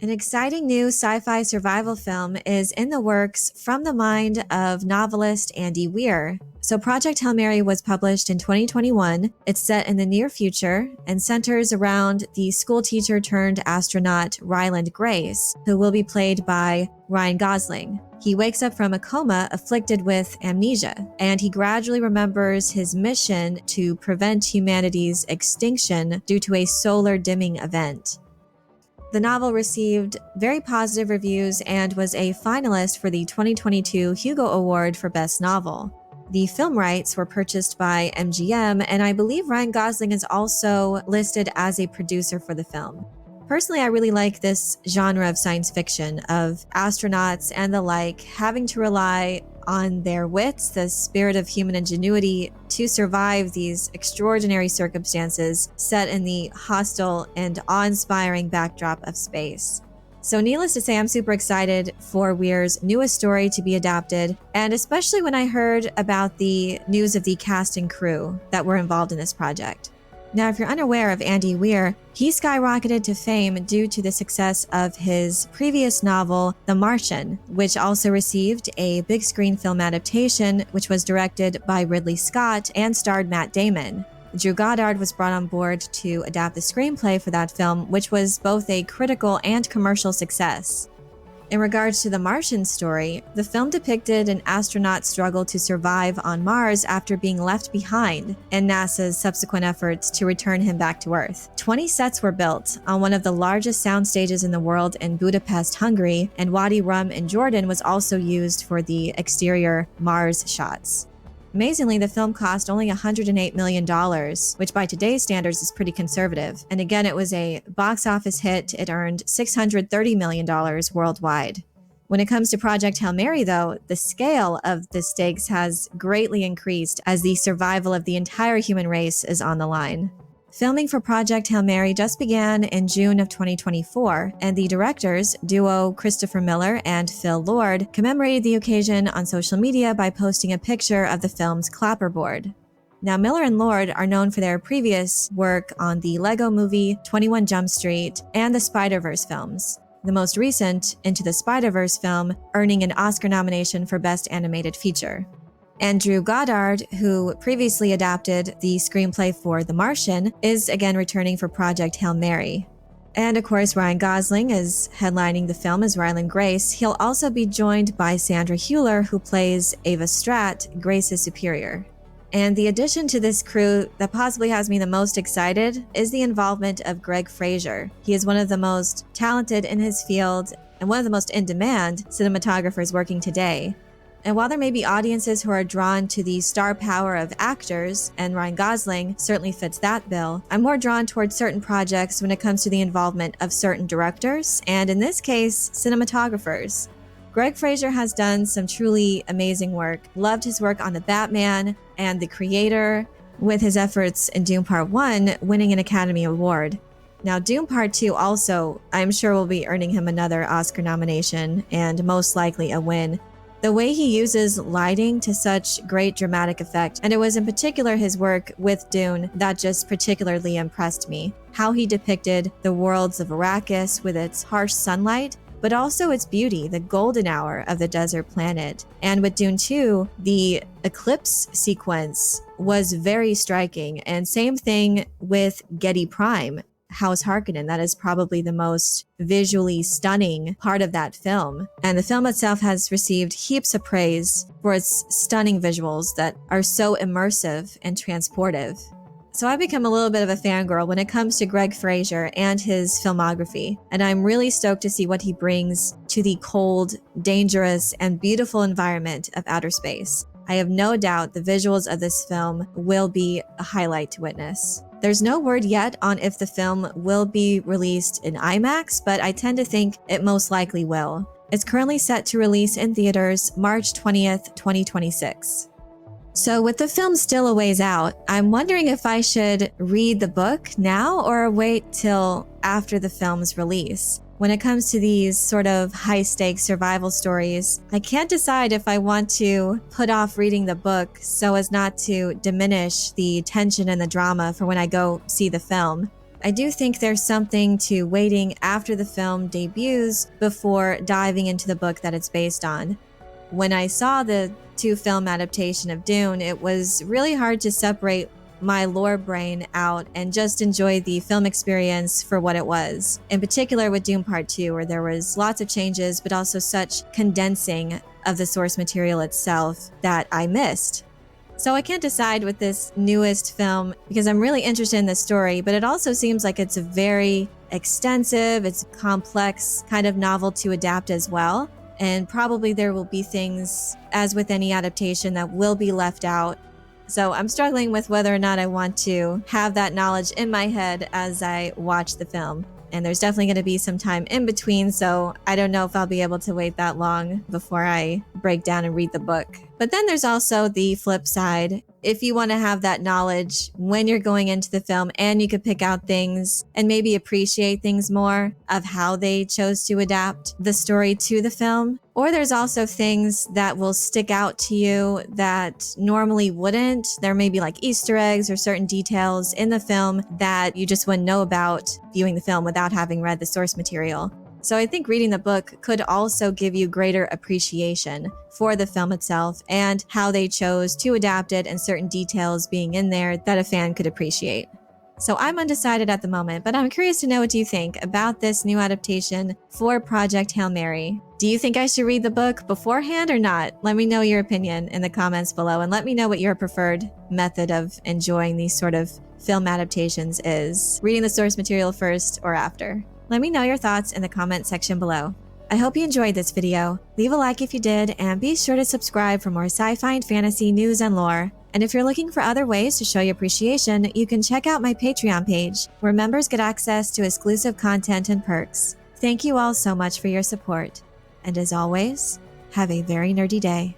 An exciting new sci-fi survival film is in the works from the mind of novelist Andy Weir. So Project Hail Mary was published in 2021. It's set in the near future and centers around the school teacher turned astronaut Ryland Grace, who will be played by Ryan Gosling. He wakes up from a coma afflicted with amnesia, and he gradually remembers his mission to prevent humanity's extinction due to a solar dimming event. The novel received very positive reviews and was a finalist for the 2022 Hugo Award for Best Novel. The film rights were purchased by MGM, and I believe Ryan Gosling is also listed as a producer for the film. Personally, I really like this genre of science fiction, of astronauts and the like having to rely on their wits, the spirit of human ingenuity, to survive these extraordinary circumstances set in the hostile and awe-inspiring backdrop of space. So needless to say, I'm super excited for Weir's newest story to be adapted, and especially when I heard about the news of the cast and crew that were involved in this project. Now, if you're unaware of Andy Weir, he skyrocketed to fame due to the success of his previous novel, The Martian, which also received a big screen film adaptation, which was directed by Ridley Scott and starred Matt Damon. Drew Goddard was brought on board to adapt the screenplay for that film, which was both a critical and commercial success. In regards to the Martian story, the film depicted an astronaut's struggle to survive on Mars after being left behind and NASA's subsequent efforts to return him back to Earth. 20 sets were built on one of the largest sound stages in the world in Budapest, Hungary, and Wadi Rum in Jordan was also used for the exterior Mars shots. Amazingly, the film cost only $108 million, which by today's standards is pretty conservative. And again, it was a box office hit. It earned $630 million worldwide. When it comes to Project Hail Mary, though, the scale of the stakes has greatly increased as the survival of the entire human race is on the line. Filming for Project Hail Mary just began in June of 2024, and the directors, duo Christopher Miller and Phil Lord, commemorated the occasion on social media by posting a picture of the film's clapperboard. Now, Miller and Lord are known for their previous work on the Lego Movie, 21 Jump Street, and the Spider-Verse films. The most recent, Into the Spider-Verse film, earning an Oscar nomination for Best Animated Feature. And Drew Goddard, who previously adapted the screenplay for The Martian, is again returning for Project Hail Mary. And of course, Ryan Gosling is headlining the film as Ryland Grace. He'll also be joined by Sandra Hüller, who plays Ava Stratt, Grace's superior. And the addition to this crew that possibly has me the most excited is the involvement of Greg Fraser. He is one of the most talented in his field and one of the most in-demand cinematographers working today. And while there may be audiences who are drawn to the star power of actors, and Ryan Gosling certainly fits that bill, I'm more drawn towards certain projects when it comes to the involvement of certain directors, and in this case, cinematographers. Greg Fraser has done some truly amazing work. Loved his work on The Batman and The Creator, with his efforts in Dune Part 1 winning an Academy Award. Now, Dune Part 2 also, I'm sure, will be earning him another Oscar nomination and most likely a win. The way he uses lighting to such great dramatic effect, and it was in particular his work with Dune that just particularly impressed me. How he depicted the worlds of Arrakis with its harsh sunlight, but also its beauty, the golden hour of the desert planet. And with Dune 2, the eclipse sequence was very striking, and same thing with Getty Prime. House Harkonnen. That is probably the most visually stunning part of that film. And the film itself has received heaps of praise for its stunning visuals that are so immersive and transportive. So I've become a little bit of a fangirl when it comes to Greg Fraser and his filmography, and I'm really stoked to see what he brings to the cold, dangerous, and beautiful environment of outer space. I have no doubt the visuals of this film will be a highlight to witness. There's no word yet on if the film will be released in IMAX, but I tend to think it most likely will. It's currently set to release in theaters March 20th, 2026. So with the film still a ways out, I'm wondering if I should read the book now or wait till after the film's release. When it comes to these sort of high-stakes survival stories, I can't decide if I want to put off reading the book so as not to diminish the tension and the drama for when I go see the film. I do think there's something to waiting after the film debuts before diving into the book that it's based on. When I saw the 2-film adaptation of Dune, it was really hard to separate my lore brain out and just enjoy the film experience for what it was. In particular with Dune Part 2, where there was lots of changes, but also such condensing of the source material itself that I missed. So I can't decide with this newest film because I'm really interested in the story, but it also seems like it's a very extensive, it's a complex kind of novel to adapt as well. And probably there will be things, as with any adaptation, that will be left out. So I'm struggling with whether or not I want to have that knowledge in my head as I watch the film. And there's definitely going to be some time in between, so I don't know if I'll be able to wait that long before I break down and read the book. But then there's also the flip side. If you want to have that knowledge when you're going into the film and you could pick out things and maybe appreciate things more of how they chose to adapt the story to the film. Or there's also things that will stick out to you that normally wouldn't. There may be like Easter eggs or certain details in the film that you just wouldn't know about viewing the film without having read the source material. So I think reading the book could also give you greater appreciation for the film itself and how they chose to adapt it and certain details being in there that a fan could appreciate. So I'm undecided at the moment, but I'm curious to know what you think about this new adaptation for Project Hail Mary. Do you think I should read the book beforehand or not? Let me know your opinion in the comments below and let me know what your preferred method of enjoying these sort of film adaptations is. Reading the source material first or after? Let me know your thoughts in the comment section below. I hope you enjoyed this video. Leave a like if you did, and be sure to subscribe for more sci-fi and fantasy news and lore. And if you're looking for other ways to show your appreciation, you can check out my Patreon page, where members get access to exclusive content and perks. Thank you all so much for your support. And as always, have a very nerdy day.